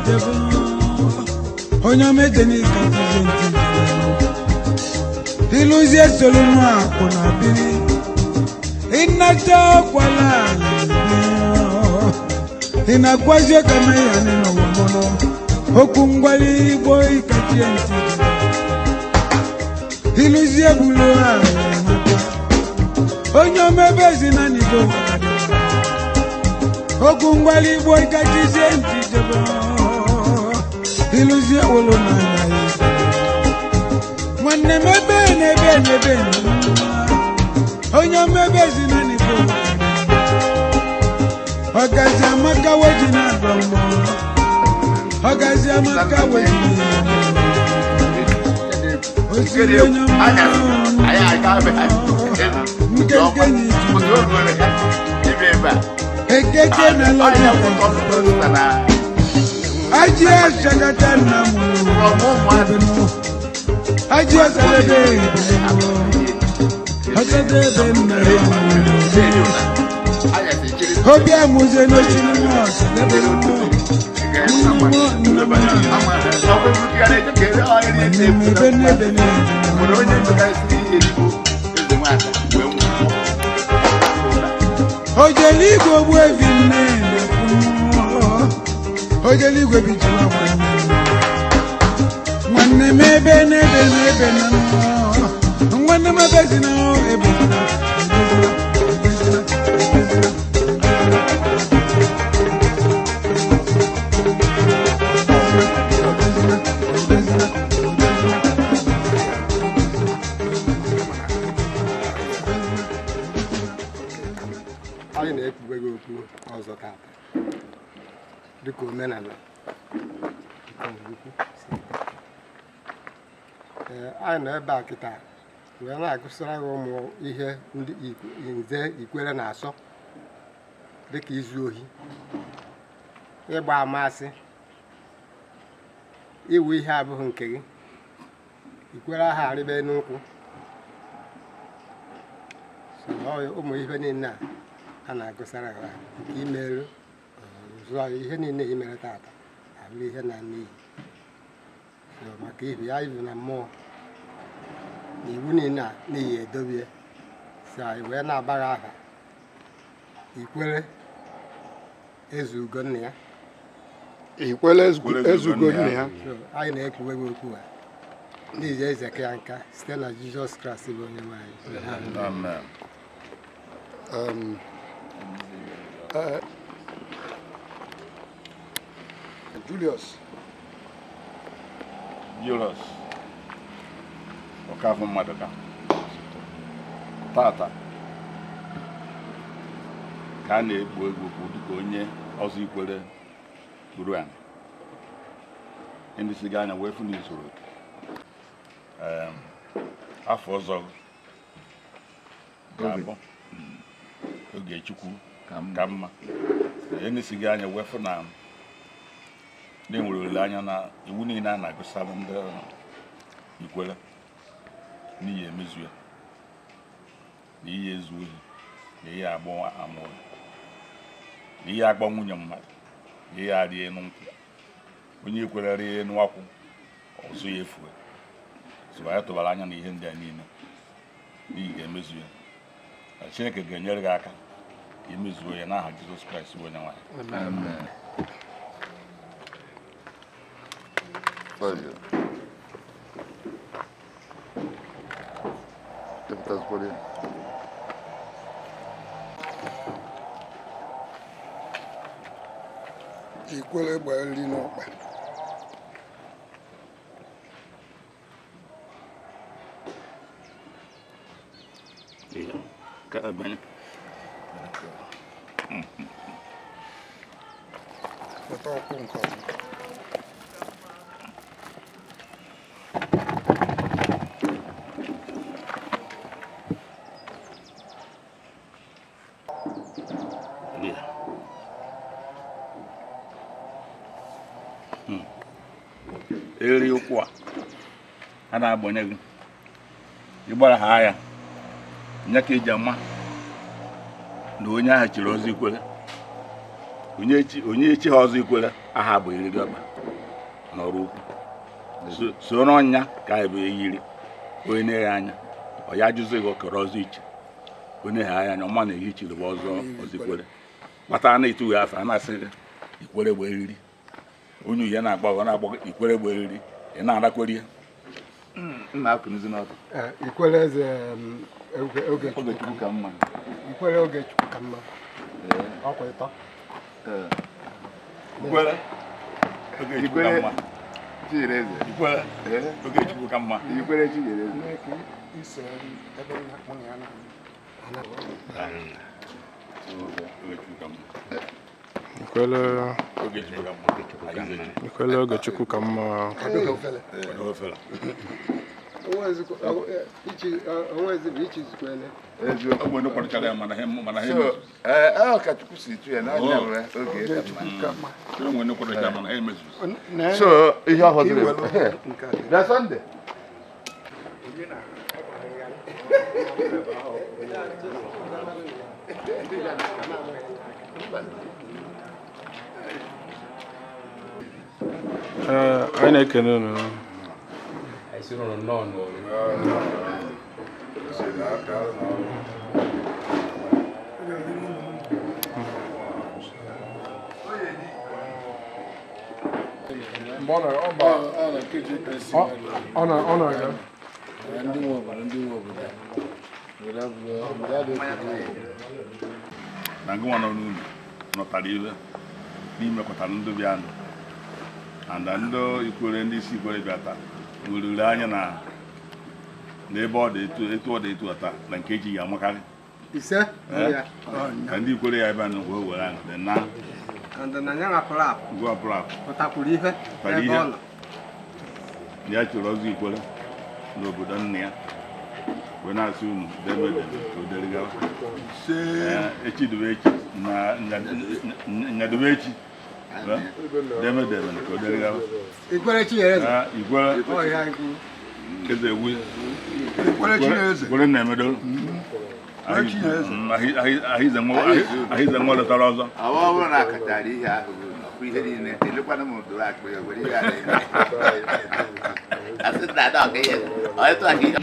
jebo onye medeni katize ntije iluzie solunu akuna bili inata kwala inakwaje kama yani no womono okungwali boy katie ntije iluzie bulua onye mebezi na nigo okungwali boy katie ntije iluzie wolo na ya mwanne mebe onye mebezi na nigo Ogazi amaka wejina gbọmọ Ogazi amaka wejina Osiri onye mma Nkeke ni Ekeke na lọdị Aji ashagata na mụ Aji asalebe Asadebe na ya Obi amuze no chino Ojeligwe bwevine Ojeligwe bichwa mwanne mebe nebe na mwanne mabezi na ebezina Ozor tata dịka omenala anyị nọ ebe a kịta wee na-agụsịra gị ụmụ ihe ndị nze Ikwelle na-asọ dịka izu ohi ịgba amasị iwu ihe abụghị nke gị Ikwelle aha arịba n'ụkwụ ụmụ ihe niile a na-agụsara ha nke imerụ zụọ ihe niile imere tata abụrụ ihe na n'iyi maka ihu ya ibu na mmụọ na iwu niile a n'iyi edobie si anyị wee na-agbagha aha Ikwelle ezugo nna ya Ikwelle ezugo nna ya anyị na-ekwuwe gị okwu a n'ihi ezeke ya nka site na Jizọs Kraịst bụ onye nwe anyị. Julius Okafor Maduka tata ka a na-egbu egwu dịka onye ọzọ Ikwelle Uru-ana ndị si gị anya wee fụ n'usoro afọ ọzọ ga-abụ Ogechukwukamma ndị si gị anya wee fụ na na-enwere olileanya na iwu niile a na-agụsara ndị Ikwelle n'ihi emezu ya na ihe ezu ohi na ihe agba amụrụ na ihe agba nwunye mmadụ na ihe arịa enu nkwụ onye Ikwelle rie enu akwụ ọzọ ya efue so anyị tụbara anya na ihe ndị a niile n'ihi ga-emezu ya Chineke ga-enyere gị aka ka emezuo ya n'aha Jizọs Kraịst bụ onye nwe anyị. Ikwelle gbara nri n'ọkpa weta ọkụ nke ọma eri ụkwụ a na-agbanye gị ịgbara ha ya nye ka eji ama na onye ahụ chịrị ọzọ Ikwelle onye echi ha ọzọ Ikwelle aha bụ eriri ọkpa n'ọrụ ukwu so n'ọnya ka anyị bụ eyiri onye na-eghe anya ọ ya jụzi gị okere ọzọ iche onye ha anya ọma na ehichiri bụ ọzọ Ikwelle kpatara na ịtụghị afọ a na-asị gị Ikwelle bụ eriri onye uhie na-agba Ikwelle bụ eriri ị na-arakwere ya nna akụnizi n'ọdụ Ikwelle eze Ogechukwukamma Ikwelle Ogechukwukamma ọkwa ịtọ Ikwelle Ogechukwukamma Ijelenze. Ikwelle Ogechukwukamma Ikwelle Ijelenze. Ikwelle Ogechukwukamma. So, ihe ọhụrụ na Sunday. Anyị na-ekene unu. na ngwa n'ụlọ nọtara ile n'imekọta ndị bịa anda ndị Ikwelle ndị isi Ikwelle bịa taa werere anya na n'ebe ọ dị etu ọ dị etu ata na nke eji ya amakarị ise ka ndị Ikwelle ya ebe a wee were anya dị na ngwa pụrụ apụ ihe ya chọrọ ọzọ Ikwelle n'obodo nna ya wee na-asị unu demedem ka o derigawa echi dobe echi na nyadobe echi demedem ka o derigawa Ikwelle Chinyereze Ikwelle eze ewu Ikwelle na-emedoro ahịze nwa lọtara ọzọ ọ bụrụ na akatara ihe ahụ ihe niile elekwana m doro akpa ya were ihe asị na ada ọka ihe ọtụ aka ihe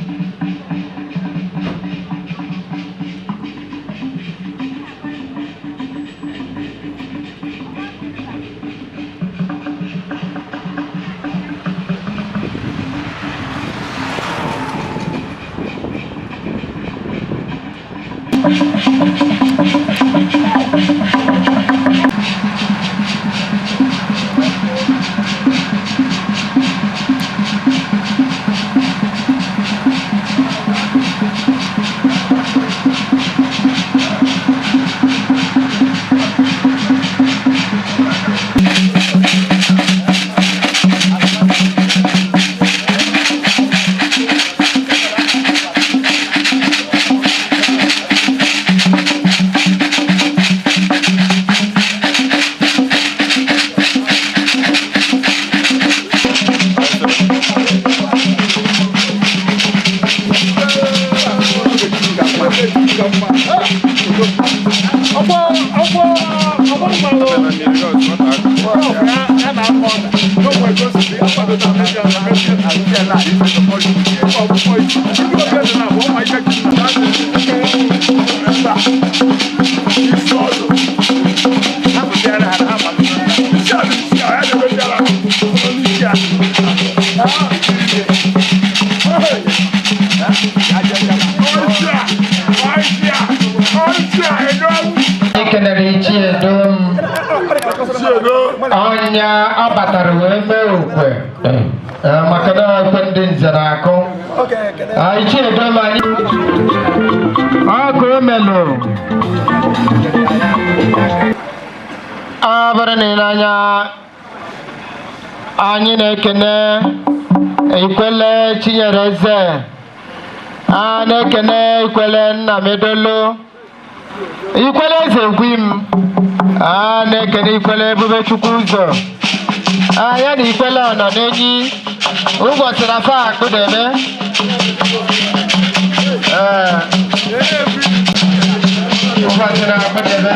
Onya abatara wee mee okwe maka na okwe ndị nzere akụ ichi edom anyị ọkụ omelu ọ bụrụ na ile anya anyị na-ekene Ikwelle Chinyereze a na-ekene Ikwelle Nnamedolo Ikwelle eze gwim a na-ekene Ikwelle Ebubechukwu ụzọ ya na Ikwelle ọ nọ n'enyi ụbọchị na fa akpụdeme ụbọchị na akpụdeme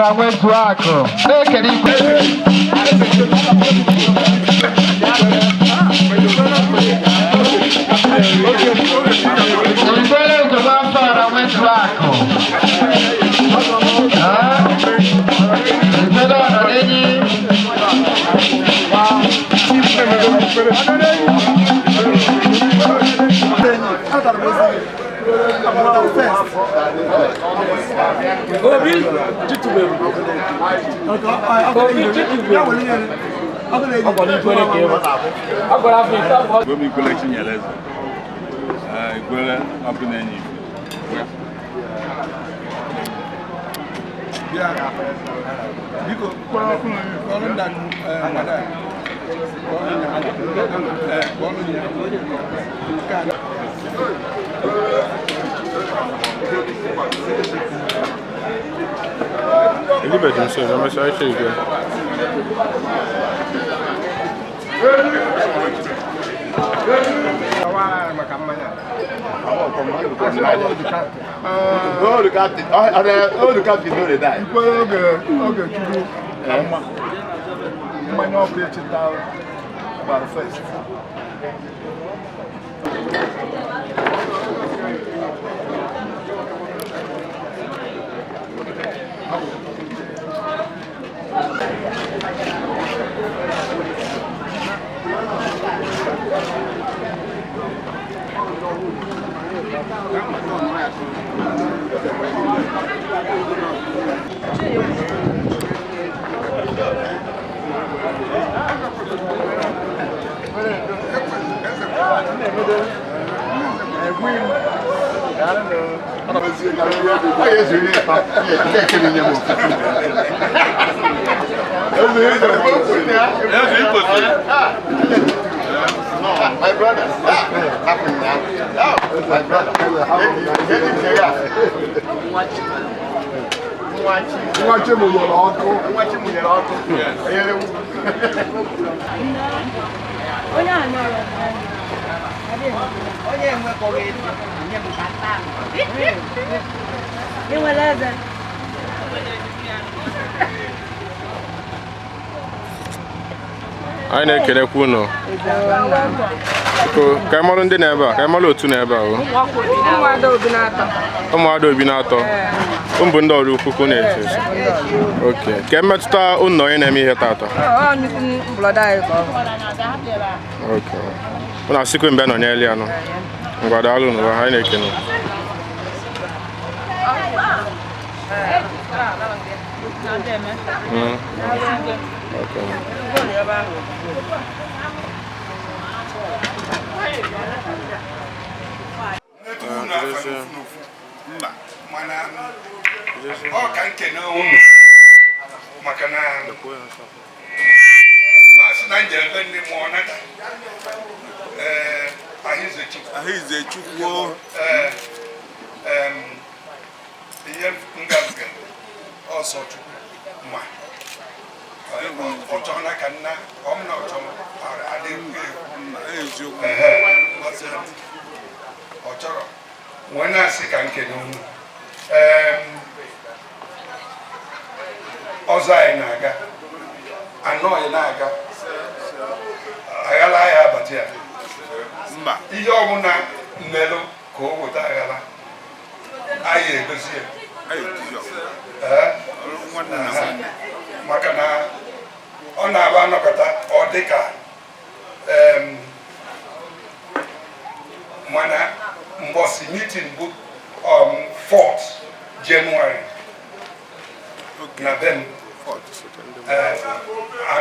ọfọra nwetu akụ na-ekele Ikwelle ozugbo ọfọra nwetu akụ Ikwelle ọnọ n'enyi Ikwelle Nnanyelugo. Ikwelle up in any. Ele vai dizer, mas vai chegar. My brother. My brother. Ijelenze. Anyị na-ekelekwa unu. Ka ịmalụ ndị na-ebe a, ka ịmalụ otu na-ebe a o. Ụmụada obi na-atọ. Mbụ ndị ọrụ ukwu na-eche eche. Ok. Ka mmetụta unu onye na-eme ihe tata. Ok. Unu asịkwa mgbe nọ n'elu ya nọ. Ngwa daalụ n'ụwa, anyị na-ekele. Ọzọ anyị na-aga anọ anyị na-aga aghala ya abati ya ihe ọbụla mmelụ ka o weta aghala anyị egosi ya maka na ọ na-aba anọkọta ọ dịka mana mbọsị meeting bụ 4th January na ben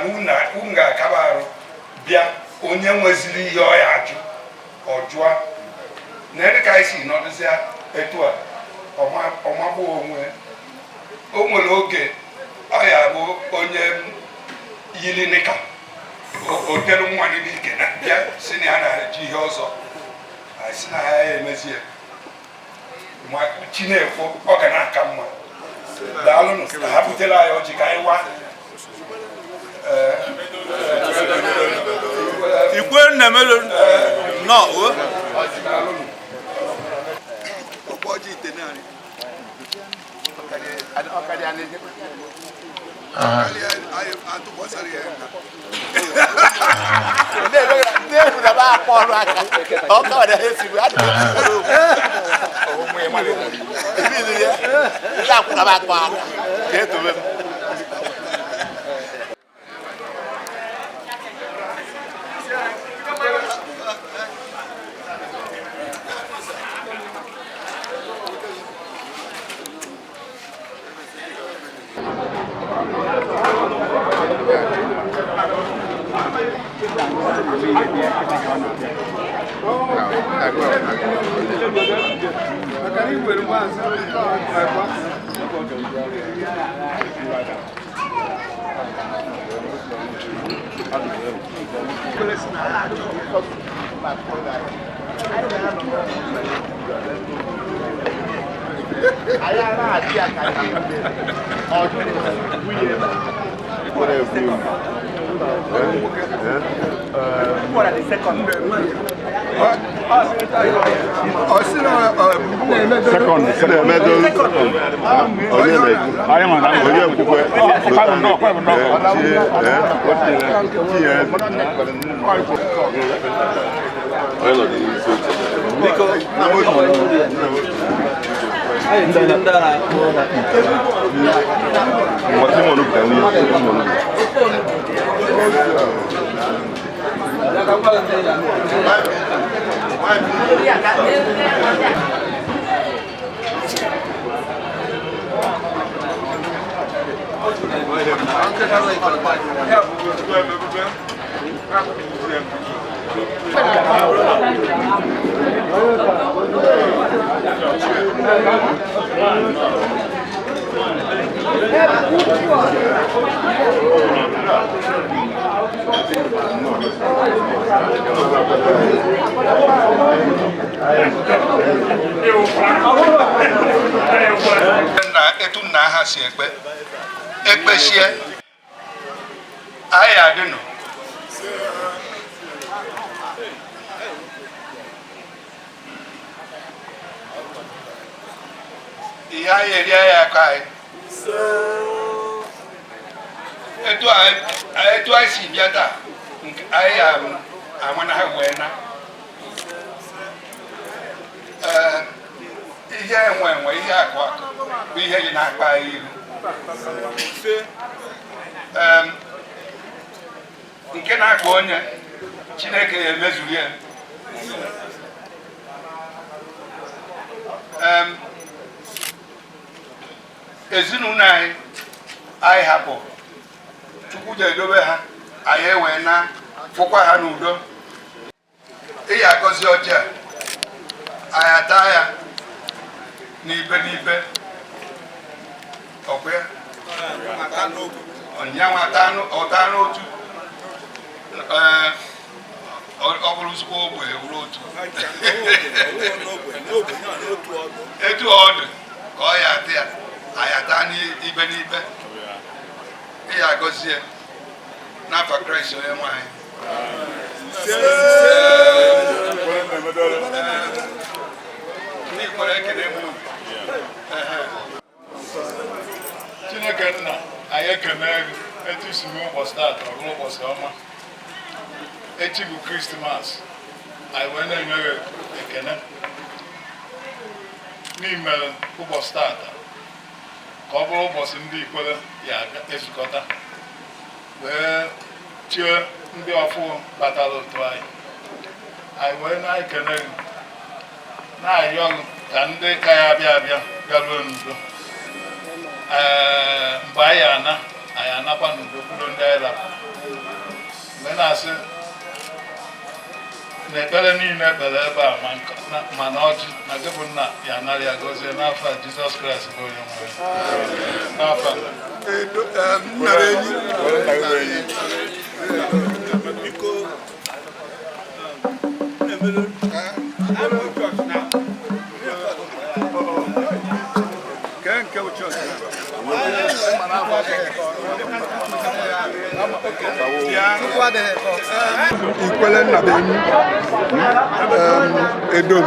unu ga-akaba arụ bịa onye nweziri ihe ọ ya ajụ ọ jụọ na ede ka anyị si nọdụzịa etu a ọmagbo onwe o nwere oge ọ ya bụ onye yiri nika o tere nwa n'ike na bịa si na ya na-eji ihe ọzọ anyị si na ya emezi ya ma Chineke ọ ga na-aka mma daalụnụ ka ha butere anyị ọjị ka anyị wa Ikwelle na-emelu nọ o ọkpọ ọjị ite naanị etu nna ha si ekpesie anyị adịnụ ihe anyị eri anyị aka anyị etu anyị si bịa taa anyị amana ha wee na ihe enwe ihe akụ akụ bụ ihe dị na-akpa anyị ihu nke na-akpa onye Chineke ya emezuru ya ezinụlọ anyị hapụ Chukwu ga-edobe ha anyị ewee na fụkwa ha n'udo ịya agọzi ọjọọ anyị ata ya n'ibe ọkwa ya ọnyanwụ ọta n'otu ọ bụrụ nsukwa ogbe ewuru otu etu ọdụ ka ọ ya ata ya anyị ata n'ibe ịya agọzi ya n'afa Kraịst onye nwe anyị Ikwelle ekele m Chineke nna anyị ekene gị etu isi mee ụbọchị taata ọ bụrụ ụbọchị ọma echi bụ Krismas anyị wee na-enye gị ekene n'ime ụbọchị taata ka ọ bụrụ ụbọchị ndị Ikwelle ya ezukọta wee chie ndị ọfụ batara otu anyị wee na-ekene gị na-arịọ gị ka ndị ka ya abịa bịaruo n'udo mgbe anyị anakwa n'udo kwuru ndị anyị rapụ mgbe na-asị na ekpere niile ekpere ebe a ma na ọjị na gị bụ nna ya anara ya gọzie n'afọ Jizọs Kraịst bụ onye nwe n'afọ Ikwelle nna be enyi edom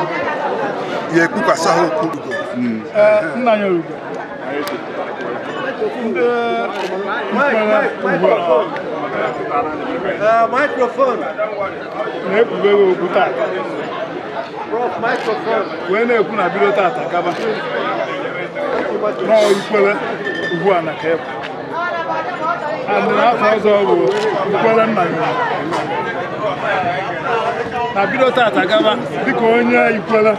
ya ekpukwasa ha okwu Nnanyelugo Microphone. Na-ekwubeghị okwu tata wee na-ekwu na bido tata gaba nọọ Ikwelle Ugwu-ana ka ebu andị n'afọ ọzọ bụ Ikwelle Nnanyelugo na bido tata gaba dịka onye Ikwelle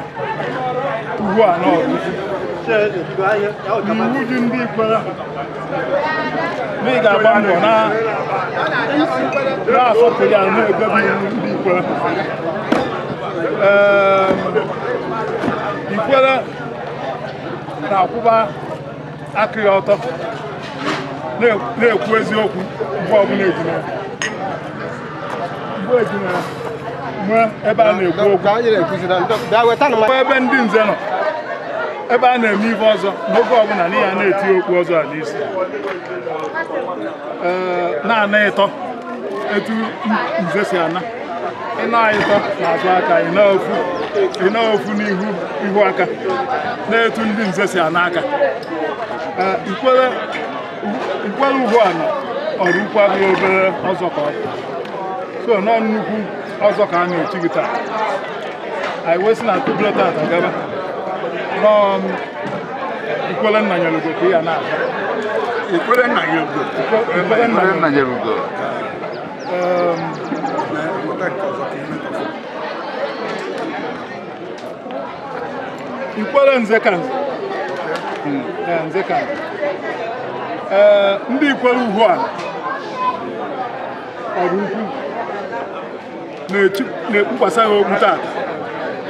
Ugwu-ana ọrụ n'iwu ji ndị Ikwelle na ị ga-agba mbọ na-asọpụrụ ya na-edebe iwu ndị Ikwelle Ikwelle na-akwụba aka ya ọtọ na-ekwu eziokwu mgbe ọbụla ejina nwee ebe a na-ekwu okwu ebe ndị nze nọ ebe a na-eme ife ọzọ n'oge ọbụla n'ihi a na-eti okwu ọzọ a n'isi na-ana ịtọ etu nze si ana ịna ịtọ n'azụ aka ịna ofu n'ihu aka na-etu ndị nze si ana aka Ikwelle Ugwu-ana ọrụ ukwu abụghị obere ọzọ ka ọ bụ so nọ nnukwu ọzọ ka a na-echi gị taa anyị wee sị na tụbụla tata gaba nọọ Ikwelle Nnanyelugo ka ya na-aga Ikwelle Nnanyelugo Ikwelle nze ka ndị Ikwelle Ugwu-ana ọrụ ukwu na-ekpukwasa ha okwu tata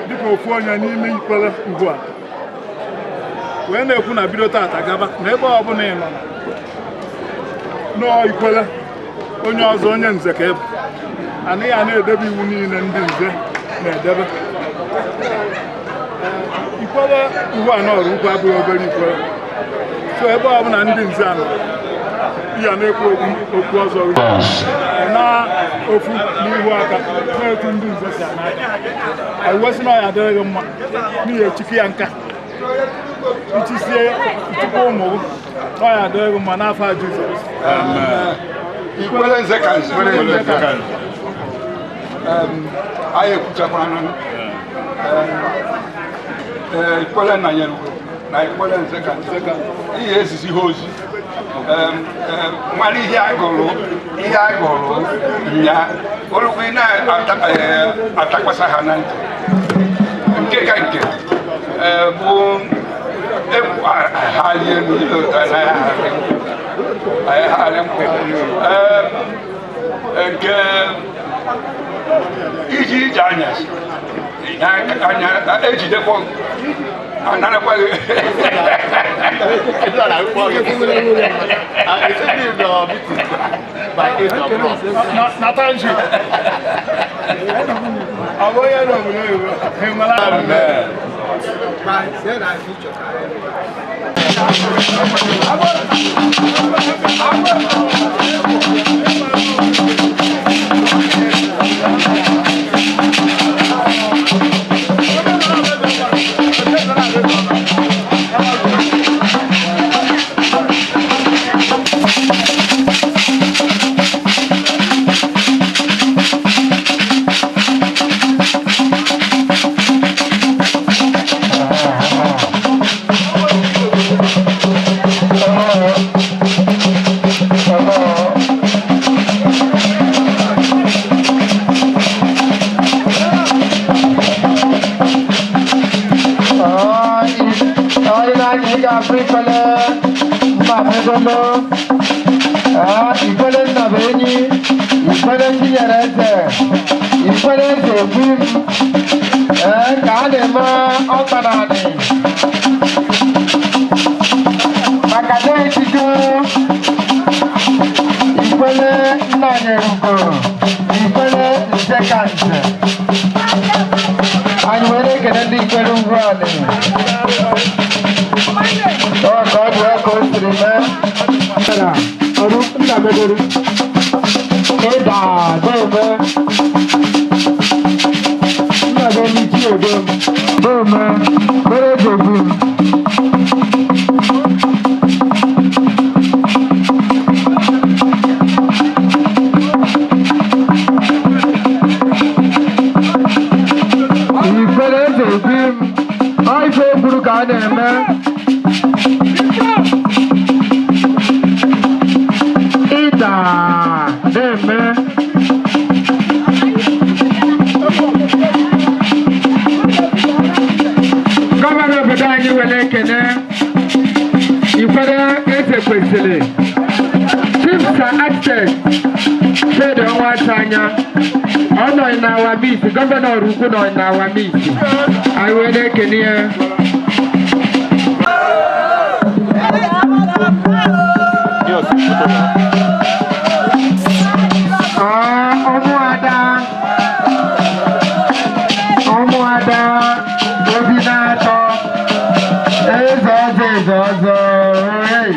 dịka ofu onye n'ime Ikwelle Ugwu-ana wee na-ekwu na bido tata gaba na ebe ọbụla ị nọ nọọ Ikwelle onye ọzọ onye nze ka ebu anaghị a na-edebe iwu niile ndị nze na-edebe Ikwelle Ugwu-ana ọrụ ukwu abụghị obere Ikwelle so ebe ọbụla ndị nze anọ ya na-ekwu okwu ọzọ na ofu n'ihu aka na-etu ndị nze si ana aka anyị wesị na ọ ya adịghị mma n'ihi echiki ya nka ichisie chukwu ụmụ na ọ ya adịghị mma n'afọ a Jizọs Ikwelle nze ka nze anyị ekwuchakwana Ikwelle Nnanyelugo na Ikwelle nze ka nze ihe ezizi ha ozi nwere ihe anyị gụrụ nya olukwu ị na-atakwasa ha na ntị nke ka nke bụ hali elu nke iji anyasị ejidekwa anarakwaghị Natanji aboye no bulo hemala Ikwelle Nnabenyi, Ikwelle Ijelenze, Ikwelle Ezegwim, ka a na-eme ọkpananị maka na-echigo Ikwelle Nnanyelugo, Ikwelle nze ka nze. Anyị wee na-ekele ndị Ikwelle Ugwu-ana ka ọ dị ka o siri mee ọrụ nna megoro ịda dome nna gị chi odo dome mere ejogbu Deme. Governor Bedani Welekene, Ikwelle Ogechukwukamma, Chief Architect, Fede Onwatanya, Ono in our meet, Governor Uru-ana in our meet. I will make it here. Omuada, Obinato, Ozor, hey.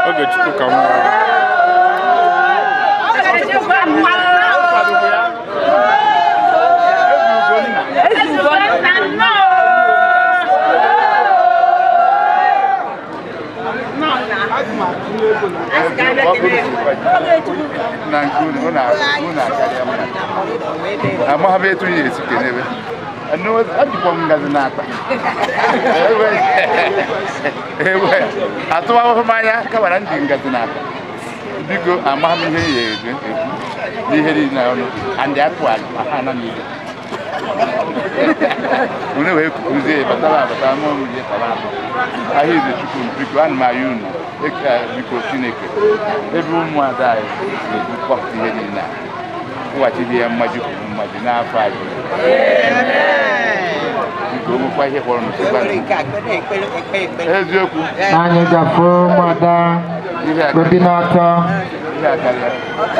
Ogechukwukamma. Nnanyelugo mada Robinata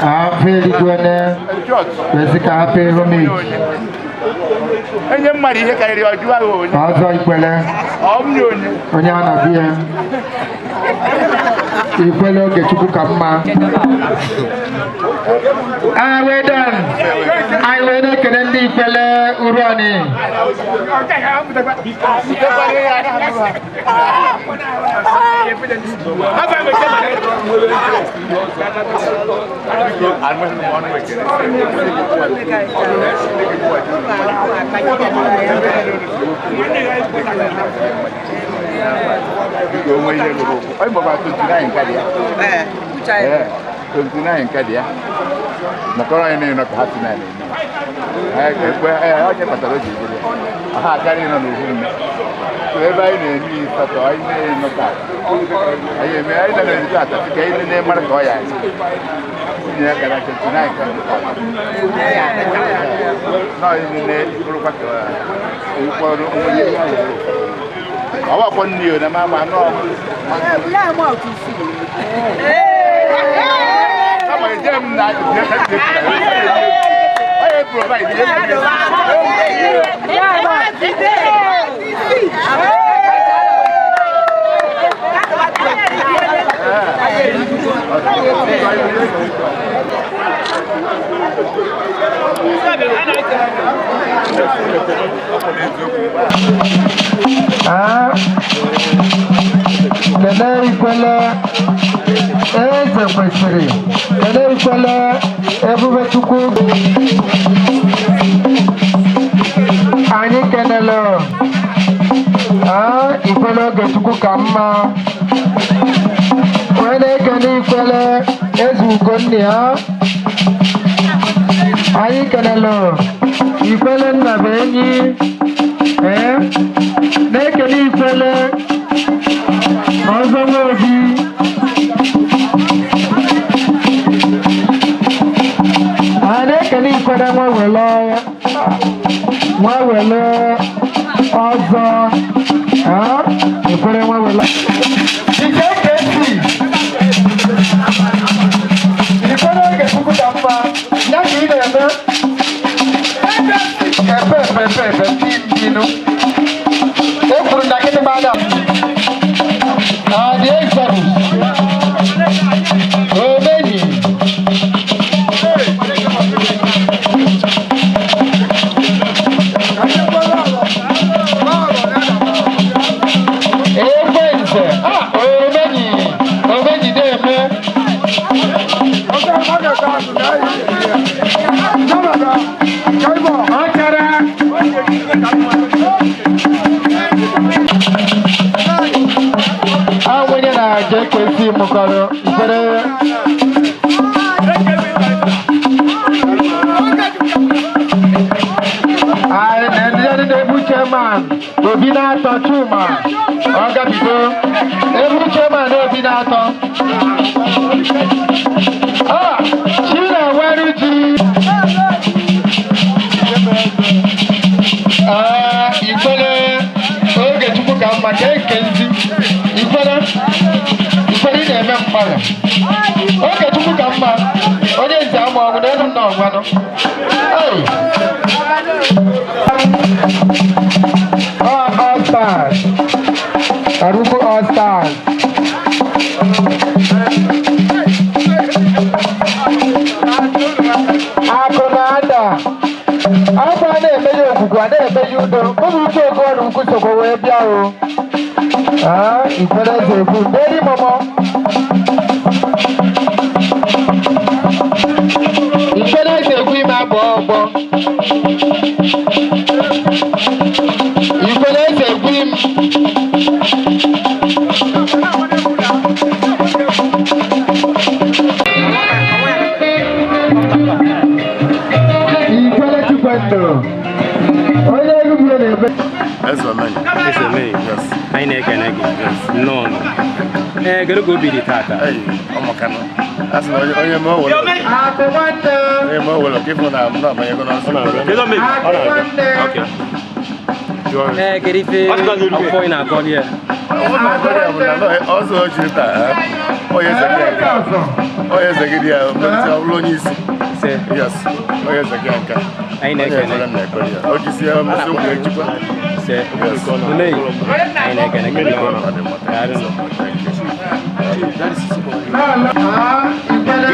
Afeli Gwene Jessica Happy Homage Ozor Ikwelle Onnyeana bia Ikwelle Ogechukwukamma. We're done. I will not get any Ikwelle Uru-ana. Ikwelle Ogechukwukamma anyị kenelo Ikwelle Ogechukwukamma wee na-ekene Ikwelle Ugonna anyị kenelo Ikwelle Nnabenyi na-ekene Ikwelle Ozor Obi na-ekene Ikwelle nwewele ọzọ Ikwelle nwewele Ikwelle Ogechukwukamma ya ka ị na-eme efe Ijelenze. Omenyi na-eme. Onye na-aje kesi mụkọrọ Ikwelle. Ndị na-ebu chairman Obi na-atọ Chuma ọ gabido ebu chairman Obi na-atọ Chinenweru ji Ikwelle Ogechukwukamma ka ekezi Ikwelle na-eme mmadụ Ogechukwukamma onye nze ama ọgwụ n'elu nna ọgwanụ All stars. Aruku all stars. Akonada. Apa na-emeji okwukwe na-emeji udo. Ụmụ uche ogoọrụ nkwụsokwa wee bịa o. Ikwelle zekwu. Nderi mọmọ. Ikwelle zekwu ime abụọ ọgbọ. Ikwelle zekwu ime. Ikwelle Chukwendo. Onye egwu na-ebe. Ezomenyi. Yes. Anyị na-ekene gị. Yes. Nnọọ. Gere ka obi dị tata. Ọmọkanụ. Asị na onye ma o were. Onye ma o were ka ịfụ na m na-abanyego n'ọsọ. Okay. Kedu ife afọ ị na-akọrị ya? Afọ na-akọrị ya bụ na ọzọ o jiri taa. Onye ezegị ya nka. Onye ezegị ya bụrụ onye isi. Yes. Onye ezegị ya nka. Anyị na-ekene. O jisi ya mmasị ụkwụ ejikwa. Anyị na-ekene gị.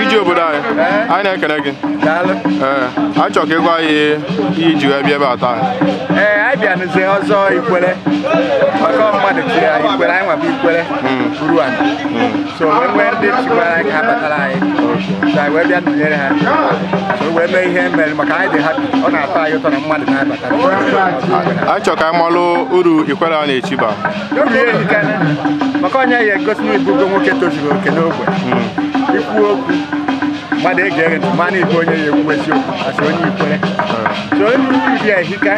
Iji obodo anyị na-ekene gị. A chọrọ ka ịgwa anyị ihe iji wee bịa ebe a taa. Anyị bịa n'ụzọ ọzọ Ikwelle. Ọkọ mmadụ chiri anyị Ikwelle, anyị nwabụ Ikwelle Uru-ana. So nwee ndị chikwara anyị ka ha batara anyị. So anyị wee bịa nụnyere ha. So wee mee ihe mere maka anyị dị happy. Ọ na-atọ anyị ụtọ na mmadụ na-abata. Anyị chọrọ ka anyị malụ uru Ikwelle a na-echi ba. Uru ya ehikana. Maka onye ya egosi na ibugo nwoke tozuru oke n'ogbe. Ikwu okwu mmadụ ege ntị ma na-ebu onye ya ekwu eziokwu asị onye Ikwelle. So onye uru ya ehika.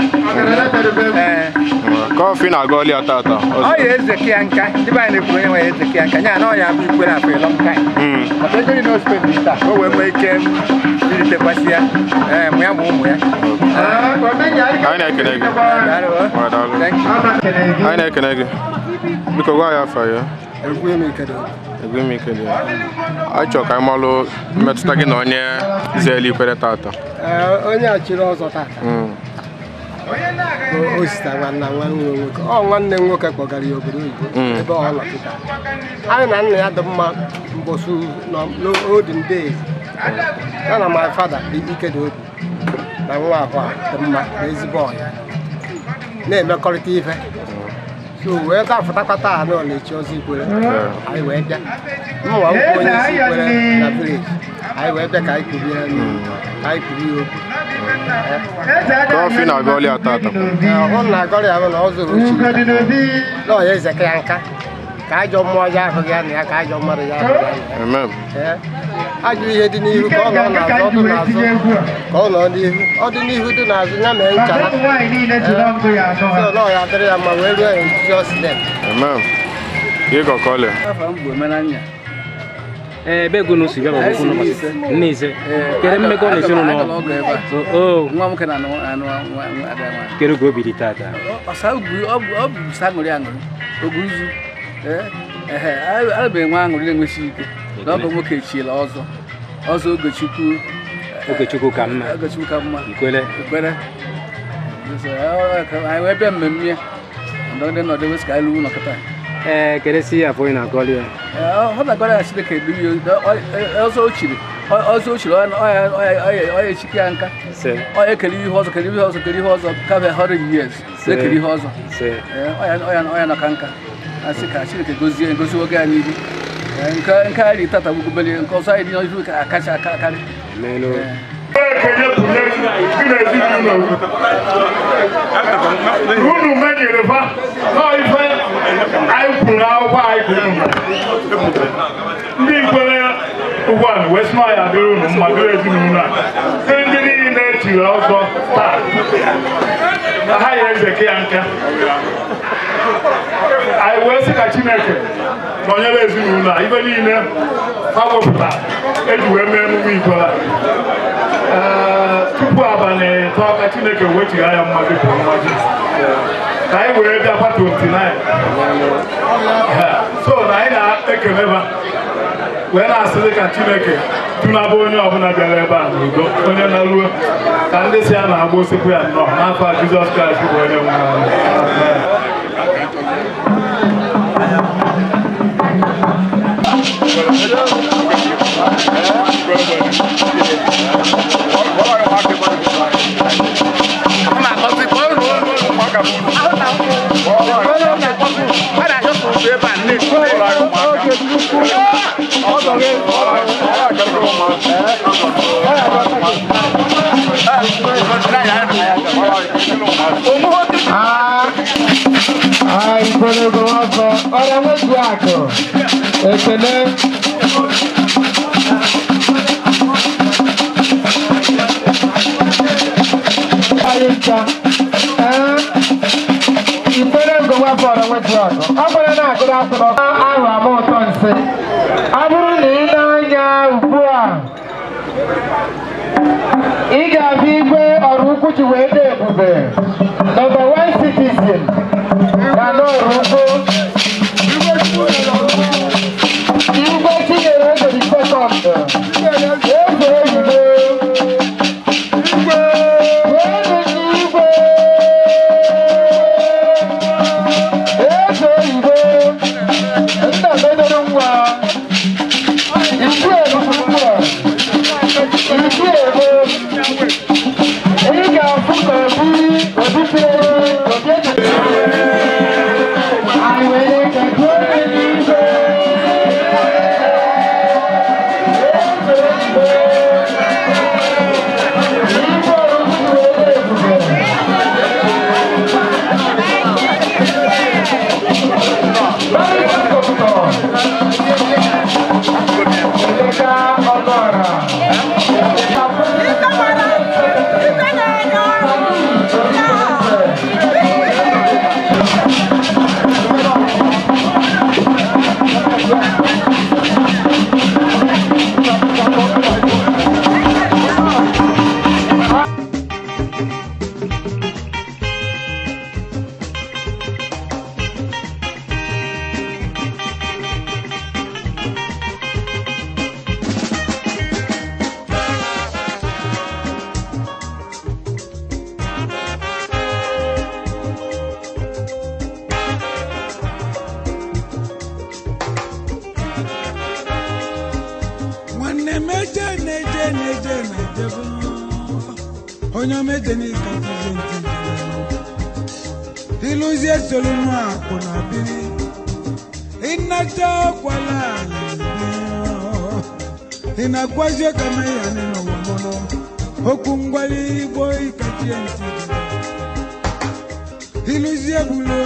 Kọfị na-aga ọlịa tata. Ọ ya ezeke ya nka ndị be anyị na-ekwu onye nwe ya ezeke ya nka nya na ọ ya bụ Ikwelle afọ a long time. Maka onye na ospend taa o wee nwee ike iritekwasị ya mụ ya ma ụmụ ya. Anyị na-ekene gị. Anyị na-ekene gị. Biko gwa ya afọ ya. Egwu ime ike dị. Anyị chọrọ ka anyị malụ mmetụta gị na onye zere Ikwelle tata. Onye a chịrị ọzọ tata. O sitere nwanne m nwoke kpọgara ya obodo oyibo ebe ọ nọ kịta. Anyị na nna ya dị mma mbọsụ n'olden days. Ya na my father Ikedi Obi na nwa ahụ a dị mma na ezigbo ọya na-emekọrịta ife. So wee ga-afụtakwa taa na ọ na-echi ọzọ Ikwelle. Anyị wee bịa mwa nkwụ onye isi Ikwelle na village. Anyị wee bịa ka anyị kpubie okwu. Kọfị na-aga ọlịa tata. Ọ na-agọrọ ya bụ na ọ zụrụ uche na ọ ya ezeke ya nka ka ajọ mmụọ ya ahụ ya na ya ka ajọ mmadụ ya ahụ ya. Ajụ ihe dị n'ihu ka ọ nọ n'azụ, ọ dị n'azụ ka ọ nọ n'ihu. Ọ dị n'ihu dị n'azụ ya mee nchara. So na ọ ya dịrị ya mma wee ruo ya Jesus name. Ịgọ kọlị. Ebe ego n'osi bịa bụ okwu n'ụbọchị nne ise. Kere mmekọ na ezinụlọ nwa nwoke na anụ kere ka obi dị tata. Ọ bụ saṅụrị aṅụrị oguzu alụbeghị nwa aṅụrị na-enwesi ike na ọ bụ nwoke chiela ọzọ Ogechukwukamma Ikwelle. Anyị wee bịa mmemme ya ndị nọdụ wesị ka anyị lụọ ụlọ kịta. Keresi afọ ị na-agọrị ya. Ọ na-agọrị ya Chineke ọzọ ochiri ọ echike ya nka ọ ekele ihe ọzọ kafe 100 years ekele ihe ọzọ ọ ya nọka nka asị ka Chineke gozie oge anyị ihu nke anyị tata gbugubeli nke ọzọ anyị dị n'ihu ka akacha akarị unu menyere fa n'ife anyị kwuru akwụkwọ anyị kwuru ndị Ikwelle ugbu a wee sị na ya dịrị unu mma dịrị ezinụlọ a ndị niile echiri ọzọ taa na ha ya ezeke ya nka anyị wee sị ka Chineke nọnyere ezinụlọ a ibe niile ha wepụta eji wee mee emume Ikwelle tupu abalị ịtọ ka Chineke wechigha ya mmadụ bụ mmadụ ka anyị wee bịakwa 29 so na anyị na-ekeleba wee na-asịrị ka Chineke tunaba onye ọbụla bịara ebe a n'udo onye na-ruo ka ndị si a na-agba osikwu ya nnọọ n'afọ Jizọs Kraịst bụ onye nwe anyị. Ikwelle Ogechukwukamma ọrịa nwetu akụ ekele anyị ncha Ikwelle Ogechukwukamma ọrịa nwetu akụ ọ bụrụ na agụrụ akwụrụ ahụ ama ụtọ nsị ọ bụrụ na ị na-anya ugbu a ị ga-abịa igwe ọrụ ukwu ji wee dị ebube number 1 citizen na n'ọrụ ugwu igwe tinyere ego dị sekọnd eze oyibo igwe eze oyibo nna medoro nwa igwe ị ga-afụ ka obi onye omejeni iluzie solunu akụ na biri ịnata ọkwala ịna-agwazi kama ya n'ụwa mụnụ okwu ngwali igbo ikachie ntị iluzie bulu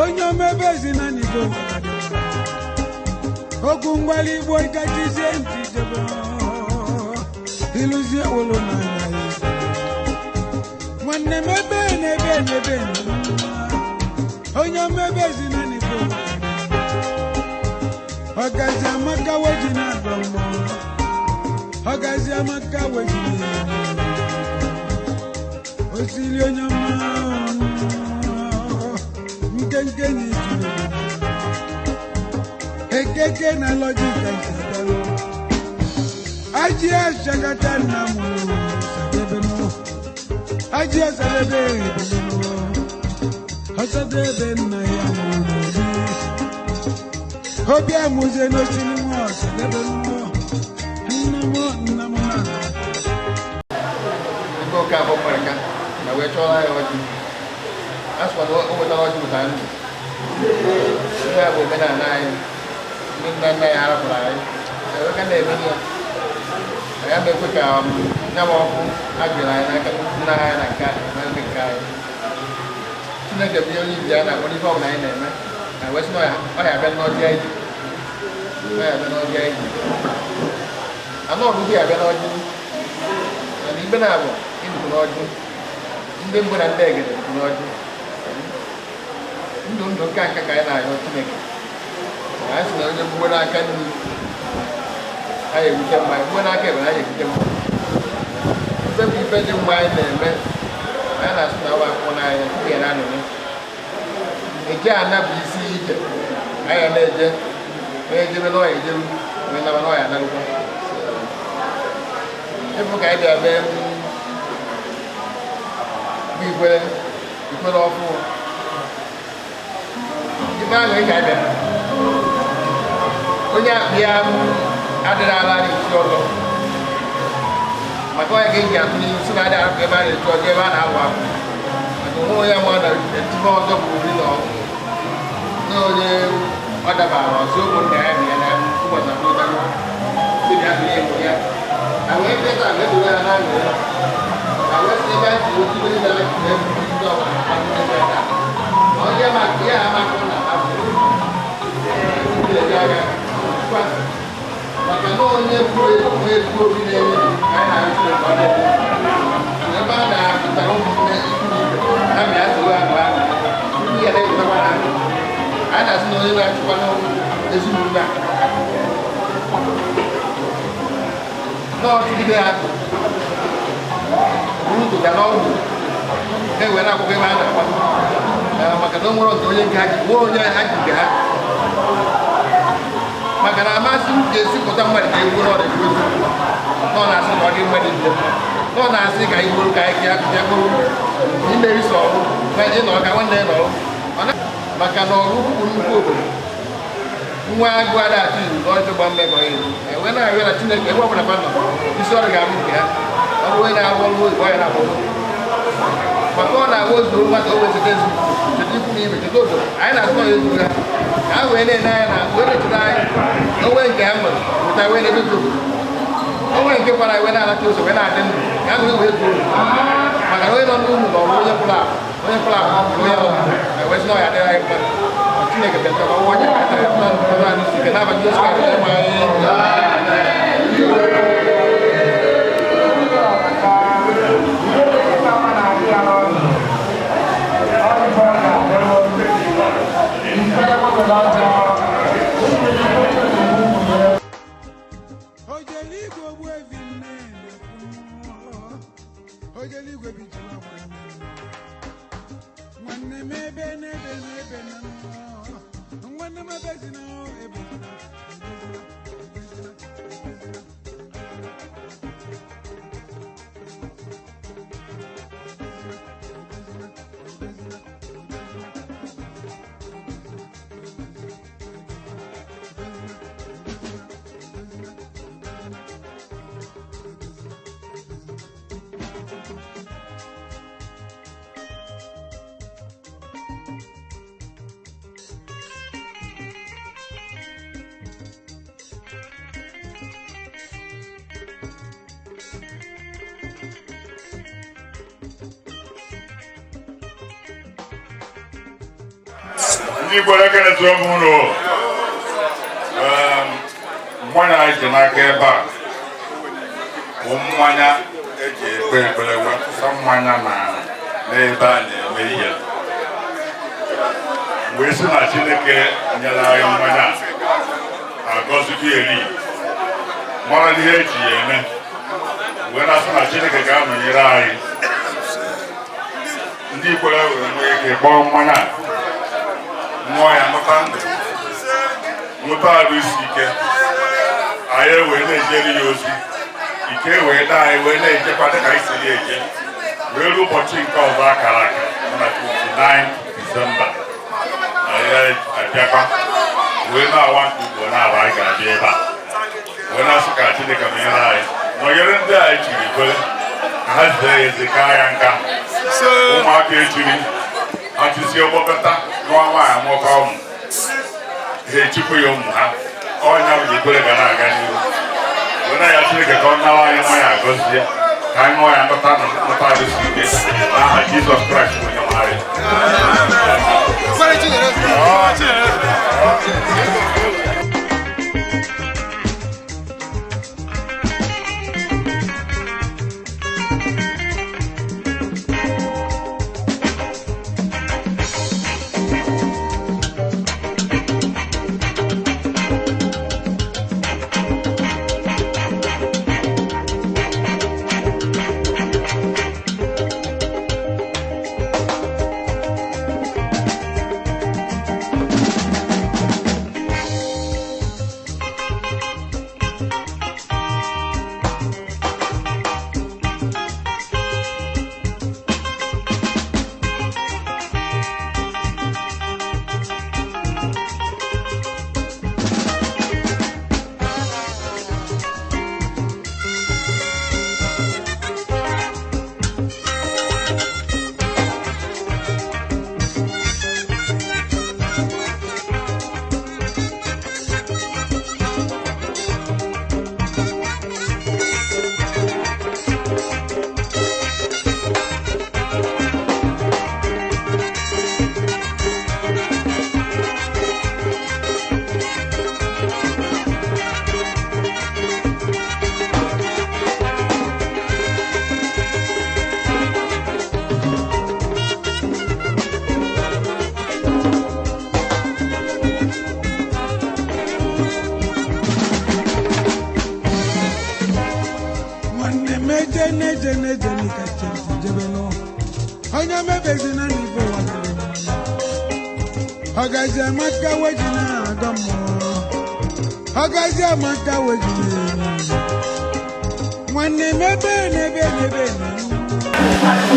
onye omebezi na nigo okwu ngwali igbo ikachizie ntị jebe iluzie wolo na ya nwanne m ebe n'ebe onye omebezi na nigo ọgazi amaka weji na agọmọ ọgazi amaka weji na osili onye ọma nkenke na ijiri ekeke na lọjika isagalo aji ashagata na mụrụ sadebenu aji asadebe ebelenu ọsadebe nna ya mụrụ obi amuze n'osiri nwa ọsadebe nwa nna m na Okafor Maduka na wee chọrọ ya ọjị asụkwa na o wetara ọjị ụta ndụ ihe a bụ omenala anyị ndị nna nna anyị harapụrụ anyị eweka na-eme ya ya na-ekwe ka nya ma ọkụ ajụrụ anyị n'aka nna anyị na nke anyị Chineke bụ ihe onye ibi ya na-akpọ n'ife ọbụla anyị na-eme na wesị na ọya abịa n'ọjị anyị anụ ọgụgụ ya abịa n'ọjị na ibe na-abụ ịdụkwu n'ọjị ndị mbụ na ndị egede dụkwu n'ọjị ndụ nke aka ka anyị na-ayọ Chineke anyị sị na onye mgbe n'aka nri anyị egwute mma mgbe n'aka ebe anyị egwute mma ife bụ ife dị mma anyị na-eme anyị na-asị na ọba akwụkwọ n'anya tupu ya na-anọnye eje ana bụ isi ije anyị na-eje ejebe n'ọya ejeru wee naba n'ọya analụkwa ịfụ ka anyị bịa bee bụ Ikwelle ọfụ ife ahụ ị ga-abịa onye akpị ya adịrị ala n'isi ọzọ maka onye ga-eji atụ n'ihu si na adị arapụ ebe a na-echu ọjọọ ebe a na-agwa akwụ maka onwe onye nwa na-etibe ọzọ bụ ori na ọgụ na onye ọ dabara ọzọ okwu nna ya bịa na ụbọchị abụọ dago ndị abụ ya egwu ya na wee peta wee doro ya n'aṅụ ya na wee si ebe anyị otu onye na-achị na egwu ndị ọbụla akpụ ebe ya onye maka ya amakọ na abụ maka na onye bụrụ egwu obi na-enye anyị na-arụsi ebe a na-apụtara ụmụnne ikwu na mị atụrụ ahụ ahụ ndị ya na-ejitakwa na ahụ anyị na-asị na onye na-achịkwa n'ezinụlọ a n'ọtụgide ha bụrụ tụga n'ọgwụ na-ewe na akwụkwọ ebe a na-akwa maka na o nwere nke onye nke ha ji nwere onye ha ji nke ha maka na amasị m ga-esi pụta mmadụ ka egwu n'ọdụ egwu nọ na-asị ka ọ dị mmadụ ibe nọ na-asị ka igboro ka anyị ya bụrụ imeri sọ ọrụ ịnọ ka nwanne ya nọrụ maka na ọrụ bụ nnukwu obodo nwa agụ ada atụ iwu na ọjọọ gba mmekọ ya enwe na-arịọ na Chineke ebe ọbụla nọ isi ọrụ ga-abụ nke ha ọ bụ onye na-arụ ọrụ oyibo ya na-akpọ maka ọ na-agwa ozuru mmadụ o wezeta ezu cheta ikwu na ibe cheta obodo anyị na-atụ ọya ezuru ha ka ha wee na-ene anya na wee na-echeta anyị onwe nke ha nwere pụta wee na-edozi obodo onwe nke kwara wee na-alacha ụzọ wee na-adị ndụ ka ha wee zuo maka na onye nọ n'ụlọ na ọrụ onye pụrụ akụ onye nọ wee sị na ọya adịghị anyị mmadụ Chineke bịatara ọnwa onye ka anyị tara anyị site n'abalị Jizọs Kraịst enwe Ndị Ikwelle kenetụrụ m ụlọ mmanya anyị ji n'aka ebe a bụ mmanya eji ekpe ekpere wepụsa mmanya n'ebe a na-eme ihe wee sị na Chineke nyere anyị mmanya agọzigo eri mara ihe eji ya eme wee na-asị na Chineke ga-anọnyere anyị ndị Ikwelle were nwee ike kpọọ mmanya nwa ya nụta ndụ nụta arụ isi ike anyị wee na-ejere ya ozi ike wee daa anyị wee na-ejekwa dịka anyị siri eje wee ruo ụbọchị nke ọzọ akara aka na 29 Disemba anyị abịakwa wee na-awa nke ugbo na-aba anyị ga-abịa ebe a wee na-asị ka Chineke nọnyere anyị nọnyere ndị anyị chiri Ikwelle ka ha jide ya eze kaa ya nka ụmụaka echiri achịsie ọgbọkọta nwa nwaanyị amụka ụmụ ha echukwu ya ụmụ ha ọnya bụ Ikwelle ga na-aga n'ihu were ya Chineke ka ọ nawa anyị nwa ya agọzie ka anyị nwa ya nụta arụsi ike n'aha Jizọs Kraịst onye nwe anyị.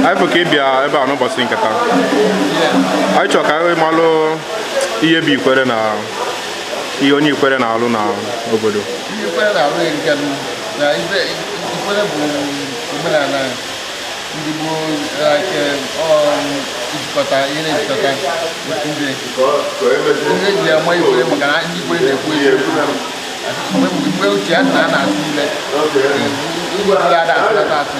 Anyị bụ ka ị bịa ebe a n'ụbọchị nke taa. Anyị chọrọ ka anyị malụ ihe bụ Ikwelle na ihe onye Ikwelle na-alụ n'obodo. Ihe Ikwelle na-alụ na Ikwelle bụ omenala ndị gboo ijikọta ihe na-ejikọta ndị eji ama Ikwelle maka na ndị Ikwelle na-ekwu mgbe ochie a na-asụ ile igwe ndị ada asụ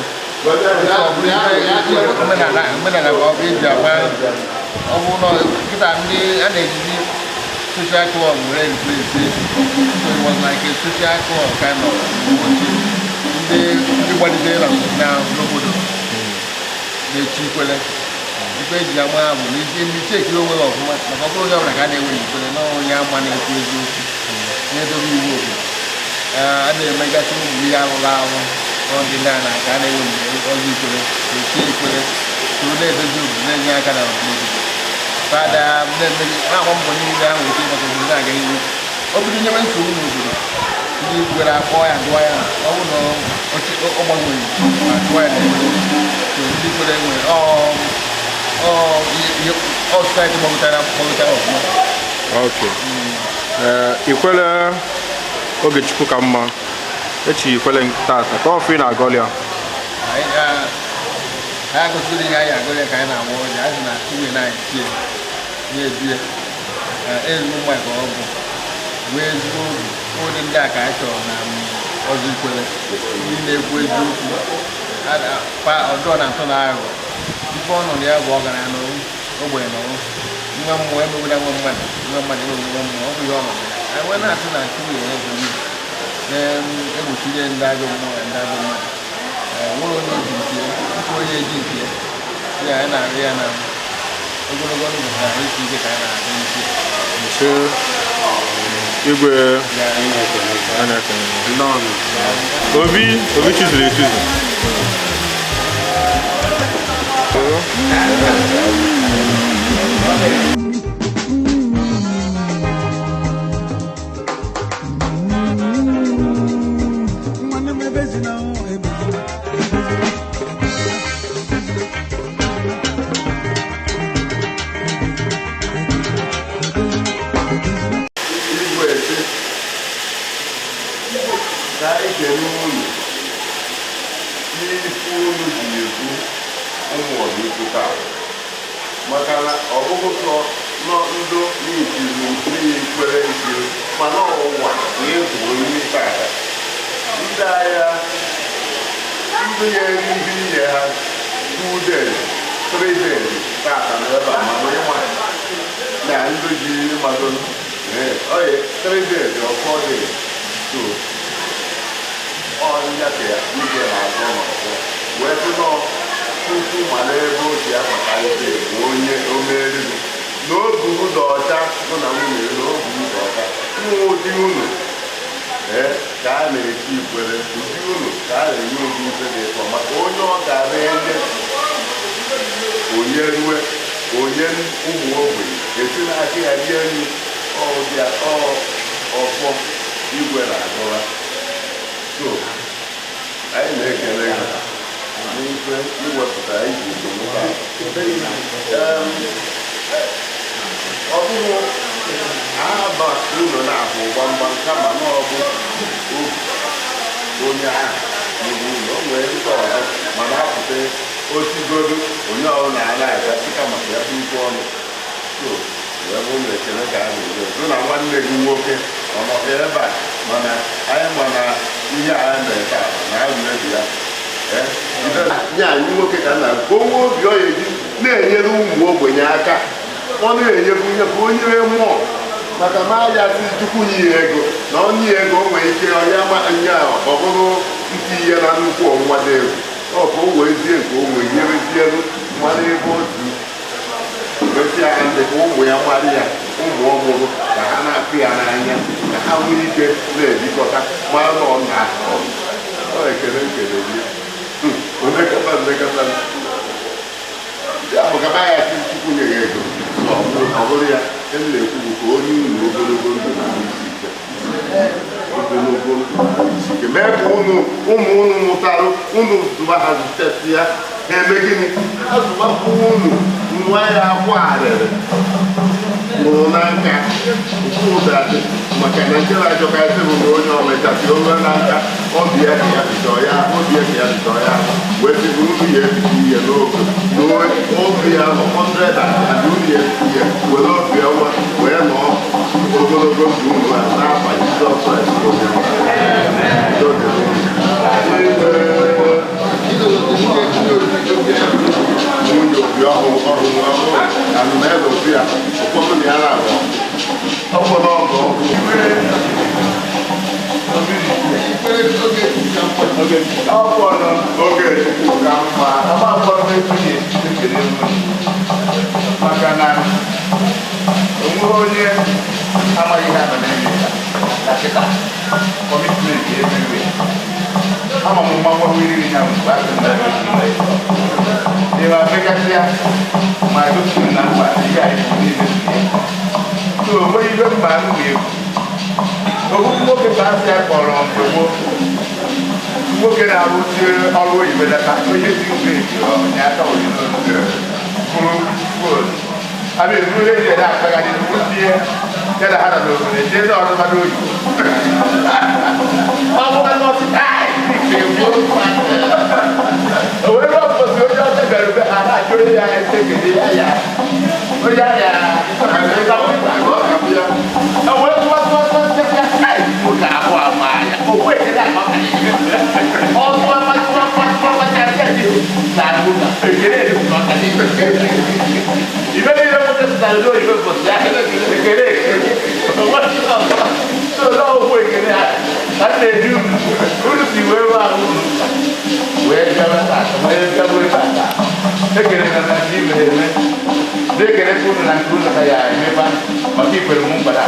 omenala bụ ọbụ eji ama ọ bụ na nkịta ndị a na-ejizi social club were replace so it was like a social club kind of ndị gbalitere n'obodo na-echi Ikwelle ife eji ama bụ ndị cheki onwe ha ọfụma maka ọ bụrụ onye ọbụla ka a na-enwe Ikwelle na onye ama na-ekwu eziokwu na-edobe iwu obodo a na-emegasị ụmụ ihe arụrụ arụ n'ọdị ndị a na-aka a na-enwe ọzọ Ikwelle na-echi Ikwelle toro na-edozi obodo na-enye aka na obodo fada na-agba mbọ niile ahụ eke maka obodo na-aga ihu ọ bụrụ nyewe nsogbu n'obodo ndị Ikwelle akpọ ya dụọ ya ọ bụ na ọ gbanwere ma dụọ ya na Ikwelle so ndị Ikwelle nwere ọsaịtị gbagotara ọfụma. Ikwelle Ogechukwukamma echi Ikwelle tata ka ọfụ ị na-agọli ya. Anyị agụsiri ihe anyị agọli ka anyị na-agba ọja anyị na iwe na-etie na-ebie ezigbo mma ka ọ bụ wee ezigbo ụdị ndị a ka anyị chọrọ na ọzọ Ikwelle ndị na-ekwu eziokwu ọdụ na ntụ na aghọ ife ọ nọ na ya bụ ọgaranya n'ogbenye n'ọrụ nwa mmụọ emegwela nwa mmadụ emegwela mmụọ ọ bụ ihe ọ nọ anyị wee na-asị na Chukwu ya eze na-egbochire ndị ajọ mmụọ ya ndị ajọ mmadụ nwere onye eji nke nke onye eji nke ya anyị na-arị ya na ogologo ndụ na isi ike ka anyị na-adị ike igwe obi chizuru echizu maka na ọ ikiri Ikwelle ikiri mana ọnwa na-egwu onye tata ndị agha ndị na-eri ihe inye ha 2 days 3 days tata na ebe a mana ịma na ndị ji mmadụ oye 3 days or 4 days so ọnya ka ya ije na-azọ n'ọzọ wee sị nọ tupu mana ebe o ji akpakarịta onye omeriri na obu ụzọ ọcha nọ na nwunye na obu ụzọ ọcha ụdị unu ka a na-eti Ikwelle ụdị unu ka a na-enye obi ife dị ụtọ maka onye ọ ga-ara enye onye rue onye ụmụ ogbenye esi n'aka ya rie nri ọfọ igwe na-agụwa so anyị na-ekele ha n'ife iwepụta iji ọ bụrụ aba ụlọ na-abụ gbamgbam kama na ọ bụ onye ahụ n'ihu ụlọ o nwere ndị ọzọ mana apụta otigodo onye ọbụla a na-aga sịka maka ya bụ ikwu ọnụ so wee bụ ụlọ ekele ka a na-eje so na nwanne gị nwoke ọ nọkwa ebe a mana anyị ma na ihe a mere taa na agụmebi ya nye anyị nwoke ka nna onwe obi ọ ya eji na-enyere ụmụ ogbenye aka ọ na-enyebu ihe ka o nyere mmụọ maka ma aja si chukwu nye ego na ọ nye ego o nwere ike ọnya nye ọ bụrụ iti ihe na nnukwu ọnwa dị egwu ọ ka o wee zie nke o nwere nyerezie mmanụ ebe otu mesi ya ndị ka ụmụ ya mmadụ ya ụmụ ọmụrụ ka ha na-apụ ya n'anya ka ha nwee ike na-ejikọta mara na ọ na-ahụ ọ ekele nkele gị omekọta ya bụ gaba ya si chukwu nye ya ego ọ bụrụ ya e na-ekwu ka onye unu ogologo ndụ na ogologo isi ike mee ka ụmụ unu mụtarụ unu zụba ha zụtesi ya ha eme gịnị azụbapụ unu nwa ya akwụ arịrị mụrụ na nka nke ụdadị maka na nke na-ajọkarịsị bụ na onye ọmechasị olu na nka obi ya ka ya bidọ ya wee sị na unu ya ebido ihe n'oge n'obi ya nọ 100 and unu ya ebido ihe were obi ọnwa wee nọọ ogologo ndụ unu a na-afa Jizọs Kraịst nwunye obi ọhụrụ anụ na-eze obi ya ụfọdụ na ya na-abụ ọgbọrọ ọgọ oge ka mma agbakpọrọ etinye ekele maka na onwe onye amaghị ihe aba na-eme na kịta kọmitment emewe ama m mmanwụ mmiri ya mgbe a dị na mmekasị ya ma gosi na mkpa ihe anyị niile so onwe ibe mma m na-ekwu ogbugbu nwoke ka asị ya kpọrọ mgbe gboo nwoke na-arụzi ọrụ oyibo leta onye si mgbe onye aka oyibo bụrụ bọọlụ abịa eburu ihe eji ede akpagharị ndị ya na ha na n'obodo eji ede ọdụmadụ oyibo o wee rọpụzi onye ọcha bịara ube ha na-achọ onye ya esekede ya ya onye ahịa dekere pun na pun kaya mepa maki perlu pada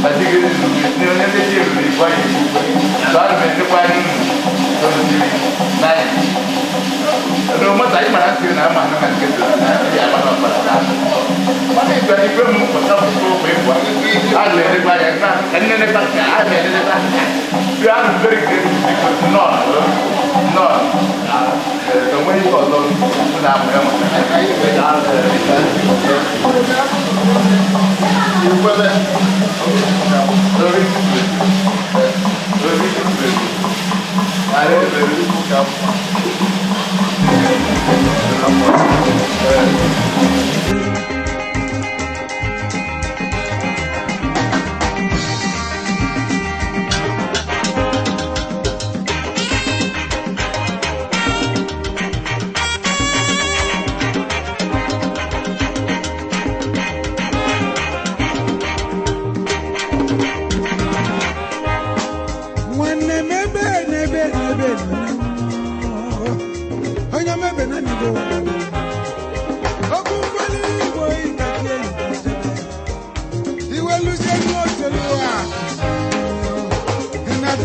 tadi kita ni nanti dia beri kuai soal menepan solusi naik rumah saya mana sih nama kan kita ya apa masih dari belum pasal buku buat ada ni banyak kan ini tak ada ni tak dia beri no đồng ý của tôi làm cái mà cái đó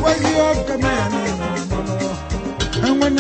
Ikwelle Okafor Maduka and when